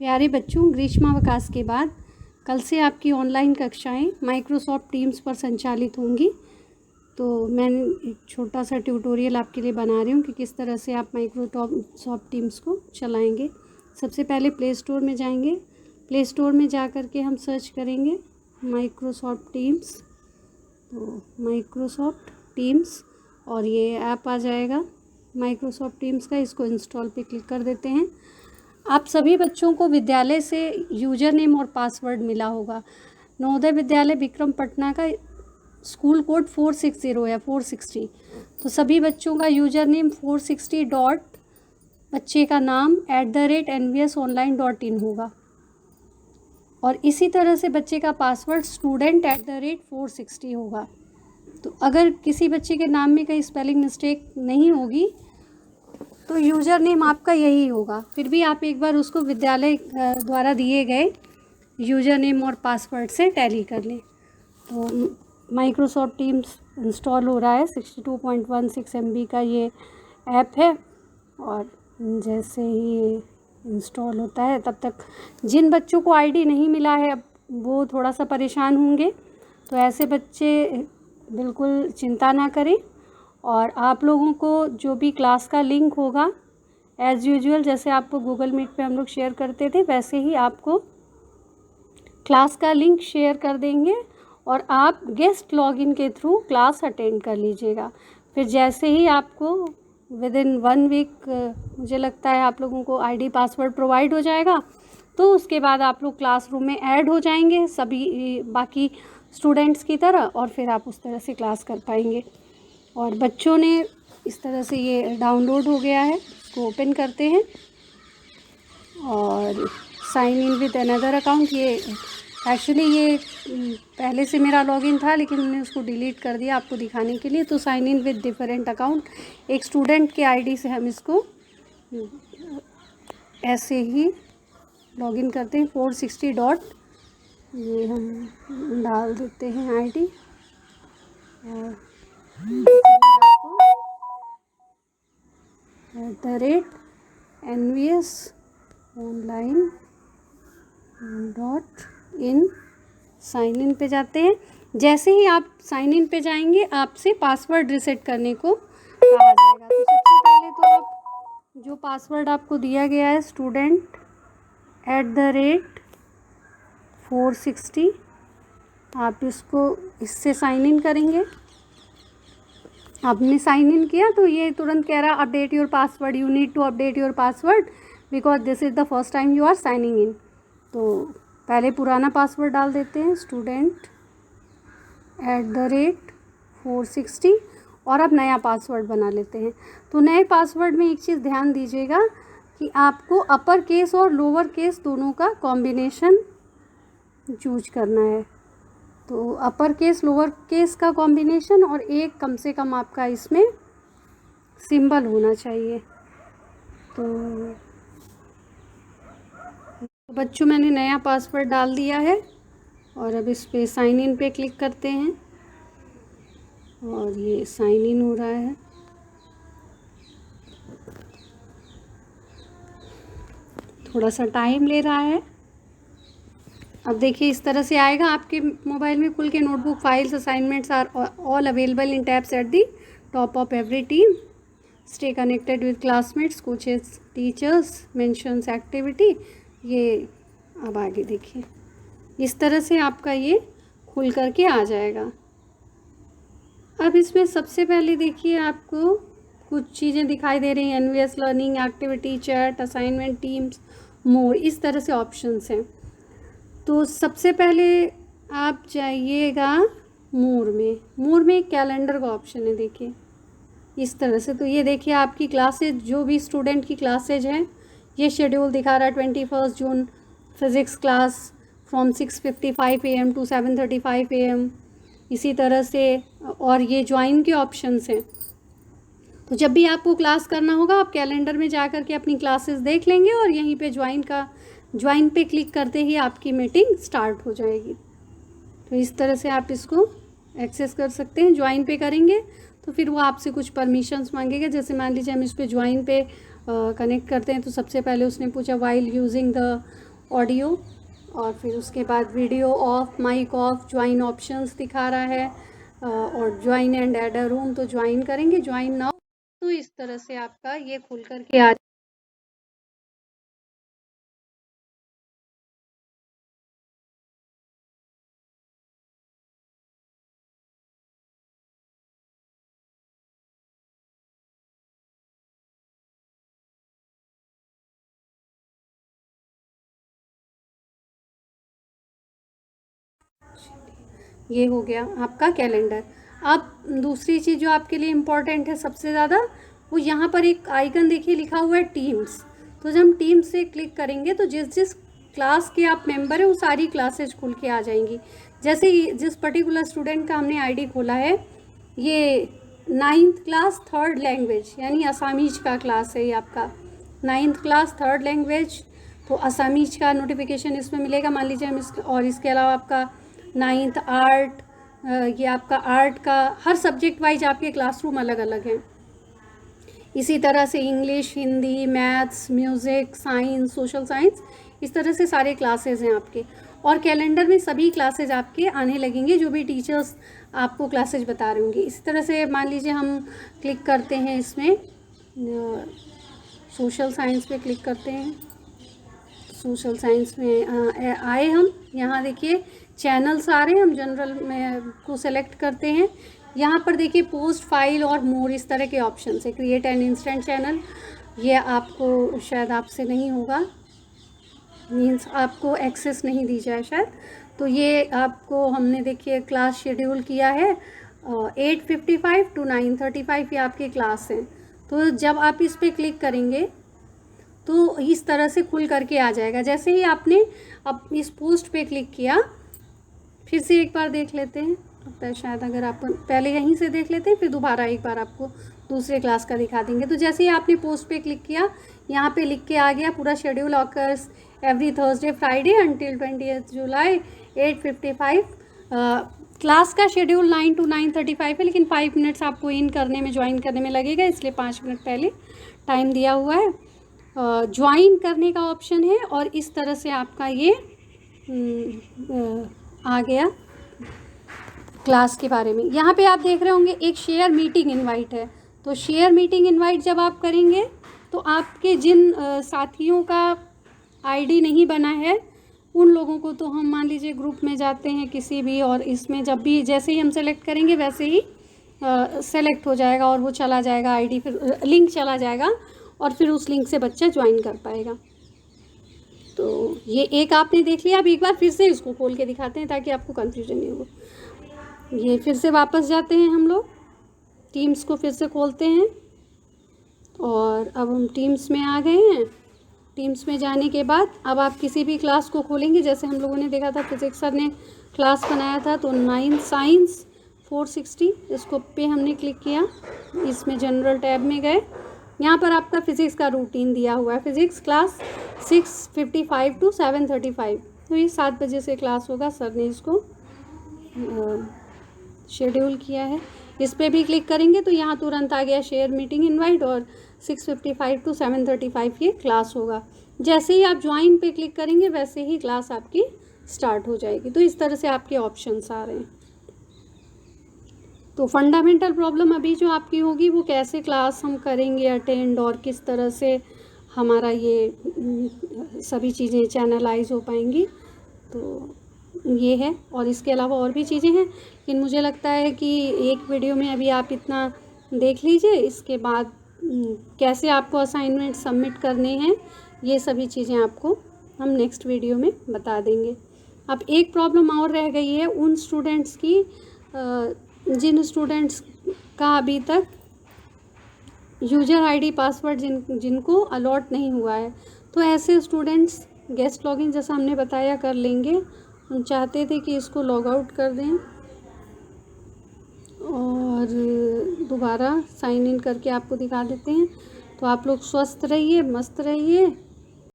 प्यारे बच्चों, ग्रीष्मावकाश के बाद कल से आपकी ऑनलाइन कक्षाएं माइक्रोसॉफ्ट टीम्स पर संचालित होंगी। तो मैं एक छोटा सा ट्यूटोरियल आपके लिए बना रही हूँ कि किस तरह से आप माइक्रोसॉफ्ट टीम्स को चलाएंगे। सबसे पहले प्ले स्टोर में जाएंगे। प्ले स्टोर में जा कर के हम सर्च करेंगे माइक्रोसॉफ्ट टीम्स। तो माइक्रोसॉफ्ट टीम्स और ये ऐप आ जाएगा माइक्रोसॉफ्ट टीम्स का। इसको इंस्टॉल पे क्लिक कर देते हैं। आप सभी बच्चों को विद्यालय से यूज़र नेम और पासवर्ड मिला होगा। नवोदय विद्यालय विक्रमपटना का स्कूल कोड 460 है, 460। तो सभी बच्चों का यूज़र नेम 460 डॉट बच्चे का नाम @nvsonline.in होगा और इसी तरह से बच्चे का पासवर्ड student@460 होगा। तो अगर किसी बच्चे के नाम में कहीं स्पेलिंग मिस्टेक नहीं होगी तो यूज़र नेम आपका यही होगा। फिर भी आप एक बार उसको विद्यालय द्वारा दिए गए यूज़र नेम और पासवर्ड से टैली कर लें। तो माइक्रोसॉफ्ट टीम्स इंस्टॉल हो रहा है। 62.16 MB का ये ऐप है और जैसे ही इंस्टॉल होता है तब तक जिन बच्चों को आईडी नहीं मिला है अब वो थोड़ा सा परेशान होंगे। तो ऐसे बच्चे बिल्कुल चिंता ना करें और आप लोगों को जो भी क्लास का लिंक होगा एज़ यूजुअल जैसे आपको गूगल मीट पे हम लोग शेयर करते थे वैसे ही आपको क्लास का लिंक शेयर कर देंगे और आप गेस्ट लॉगिन के थ्रू क्लास अटेंड कर लीजिएगा। फिर जैसे ही आपको विदिन 1 वीक मुझे लगता है आप लोगों को आईडी पासवर्ड प्रोवाइड हो जाएगा। तो उसके बाद आप लोग क्लासरूम में ऐड हो जाएंगे सभी बाकी स्टूडेंट्स की तरह और फिर आप उस तरह से क्लास कर पाएंगे। और बच्चों ने इस तरह से ये डाउनलोड हो गया है, इसको ओपन करते हैं और sign in with another account. ये एक्चुअली ये पहले से मेरा लॉगिन था लेकिन मैंने उसको डिलीट कर दिया आपको दिखाने के लिए। तो sign in with different account, एक स्टूडेंट के आईडी से हम इसको ऐसे ही लॉगिन करते हैं। 460 डॉट ये हम डाल देते हैं आईडी और @nvsonline.in साइन इन पे जाते हैं। जैसे ही आप साइन इन पे जाएंगे आपसे पासवर्ड रीसेट करने को कहा जाएगा। तो सबसे पहले तो आप जो पासवर्ड आपको दिया गया है student@460 आप इसको इससे साइन इन करेंगे। आपने साइन इन किया तो ये तुरंत कह रहा update your password, you need to update your password because this is the first time you are signing in. तो पहले पुराना पासवर्ड डाल देते हैं student@460 और अब नया पासवर्ड बना लेते हैं। तो नए पासवर्ड में एक चीज़ ध्यान दीजिएगा कि आपको अपर केस और लोअर केस दोनों का कॉम्बिनेशन चूज करना है। तो अपर केस लोअर केस का कॉम्बिनेशन और एक कम से कम आपका इसमें सिंबल होना चाहिए। तो बच्चों मैंने नया पासवर्ड डाल दिया है और अब इस पे साइन इन पे क्लिक करते हैं और ये साइन इन हो रहा है। थोड़ा सा टाइम ले रहा है। अब देखिए इस तरह से आएगा आपके मोबाइल में खुल के notebook files assignments are all available in tabs at the top of every team. Stay connected with classmates, coaches, teachers, mentions activity. ये अब आगे देखिए इस तरह से आपका ये खुल करके आ जाएगा। अब इसमें सबसे पहले देखिए आपको कुछ चीज़ें दिखाई दे रही हैं। NVS learning, activity, chat, assignment, Teams, more, इस तरह से ऑप्शंस हैं। तो सबसे पहले आप जाइएगा मोर में एक कैलेंडर का ऑप्शन है देखिए इस तरह से। तो ये देखिए आपकी क्लासेज, जो भी स्टूडेंट की क्लासेज हैं ये शेड्यूल दिखा रहा है। 21 June physics class from 6:55 AM to 7:35 AM, इसी तरह से। और ये ज्वाइन के ऑप्शंस हैं। तो जब भी आपको क्लास करना होगा आप कैलेंडर में जा कर के अपनी क्लासेस देख लेंगे और यहीं पे ज्वाइन पे क्लिक करते ही आपकी मीटिंग स्टार्ट हो जाएगी। तो इस तरह से आप इसको एक्सेस कर सकते हैं। ज्वाइन पे करेंगे तो फिर वो आपसे कुछ परमिशंस मांगेगा। जैसे मान लीजिए हम इस पे ज्वाइन पे कनेक्ट करते हैं तो सबसे पहले उसने पूछा वाइल यूजिंग द ऑडियो, और फिर उसके बाद video off, mic off, join options दिखा रहा है, और join and add a room, तो ज्वाइन करेंगे, ज्वाइन नाउ। तो इस तरह से आपका ये खुल करके आ ये हो गया आपका कैलेंडर। अब दूसरी चीज़ जो आपके लिए इम्पॉर्टेंट है सबसे ज़्यादा, वो यहाँ पर एक आइकन देखिए लिखा हुआ है टीम्स। तो जब हम टीम्स से क्लिक करेंगे तो जिस जिस क्लास के आप मेंबर हैं वो सारी क्लासेज खुल के आ जाएंगी। जैसे जिस पर्टिकुलर स्टूडेंट का हमने आईडी खोला है, ये 9th क्लास 3rd लैंग्वेज यानी असामीज का क्लास है ये आपका 9th क्लास 3rd लैंग्वेज। तो असामीज का नोटिफिकेशन इसमें मिलेगा, मान लीजिए हम और इसके अलावा आपका 9th आर्ट, ये आपका आर्ट का हर सब्जेक्ट वाइज आपके क्लासरूम अलग अलग हैं। इसी तरह से English, Hindi, maths, music, science, social science, इस तरह से सारे क्लासेस हैं आपके। और कैलेंडर में सभी क्लासेज आपके आने लगेंगे, जो भी टीचर्स आपको क्लासेज बता रहे होंगे। इसी तरह से मान लीजिए हम क्लिक करते हैं इसमें, सोशल साइंस पे क्लिक करते हैं। सोशल साइंस में आए हम, यहाँ देखिए चैनल्स आ रहे हैं, हम जनरल में को सेलेक्ट करते हैं। यहाँ पर देखिए पोस्ट, फाइल और मोर, इस तरह के ऑप्शन है। क्रिएट एन इंस्टेंट चैनल, ये आपको शायद आपसे नहीं होगा, मीन्स आपको एक्सेस नहीं दी जाए शायद। तो ये आपको हमने देखिए क्लास शेड्यूल किया है 8:55 to 9:35 ये आपकी क्लास है। तो जब आप इस पर क्लिक करेंगे तो इस तरह से खुल करके आ जाएगा। जैसे ही आपने अब इस पोस्ट पे क्लिक किया, फिर से एक बार देख लेते हैं, तो शायद अगर आप पहले यहीं से देख लेते हैं फिर दोबारा एक बार आपको दूसरे क्लास का दिखा देंगे। तो जैसे ही आपने पोस्ट पे क्लिक किया, यहाँ पे लिख के आ गया पूरा schedule occurs every Thursday Friday until 20 जुलाई 8:55। क्लास का शेड्यूल 9 to 9:35 है, लेकिन 5 मिनट्स आपको इन करने में, ज्वाइन करने में लगेगा, इसलिए 5 मिनट पहले टाइम दिया हुआ है। ज्वाइन करने का ऑप्शन है, और इस तरह से आपका ये आ गया क्लास के बारे में। यहाँ पे आप देख रहे होंगे एक शेयर मीटिंग इनवाइट है। तो शेयर मीटिंग इनवाइट जब आप करेंगे तो आपके जिन साथियों का आईडी नहीं बना है उन लोगों को, तो हम मान लीजिए ग्रुप में जाते हैं किसी भी, और इसमें जब भी जैसे ही हम सेलेक्ट करेंगे वैसे ही सेलेक्ट हो जाएगा और वो चला जाएगा आईडी, फिर लिंक चला जाएगा और फिर उस लिंक से बच्चा ज्वाइन कर पाएगा। तो ये एक आपने देख लिया। अब एक बार फिर से इसको खोल के दिखाते हैं ताकि आपको कन्फ्यूजन नहीं हो। ये फिर से वापस जाते हैं हम लोग, टीम्स को फिर से खोलते हैं, और अब हम टीम्स में आ गए हैं। टीम्स में जाने के बाद अब आप किसी भी क्लास को खोलेंगे, जैसे हम लोगों ने देखा था फिजिक्स सर ने क्लास बनाया था, तो 9 साइंस 460 इसको पे हमने क्लिक किया, इसमें जनरल टैब में गए। यहाँ पर आपका फ़िज़िक्स का रूटीन दिया हुआ है, फ़िज़िक्स क्लास 6:55 to 7:35, तो ये 7 बजे से क्लास होगा, सर ने इसको शेड्यूल किया है। इस पर भी क्लिक करेंगे तो यहाँ तुरंत आ गया शेयर मीटिंग इनवाइट, और 6:55 to 7:35 ये क्लास होगा। जैसे ही आप ज्वाइन पे क्लिक करेंगे वैसे ही क्लास आपकी स्टार्ट हो जाएगी। तो इस तरह से आपके ऑप्शंस आ रहे हैं। तो फंडामेंटल प्रॉब्लम अभी जो आपकी होगी वो कैसे क्लास हम करेंगे अटेंड, और किस तरह से हमारा ये सभी चीज़ें चैनलाइज हो पाएंगी, तो ये है। और इसके अलावा और भी चीज़ें हैं, लेकिन मुझे लगता है कि एक वीडियो में अभी आप इतना देख लीजिए। इसके बाद कैसे आपको असाइनमेंट सबमिट करने हैं ये सभी चीज़ें आपको हम नेक्स्ट वीडियो में बता देंगे। अब एक प्रॉब्लम और रह गई है उन स्टूडेंट्स की, जिन स्टूडेंट्स का अभी तक यूजर आईडी पासवर्ड जिनको अलॉट नहीं हुआ है। तो ऐसे स्टूडेंट्स गेस्ट लॉगिन जैसा हमने बताया कर लेंगे। हम चाहते थे कि इसको लॉग आउट कर दें और दोबारा साइन इन करके आपको दिखा देते हैं। तो आप लोग स्वस्थ रहिए, मस्त रहिए।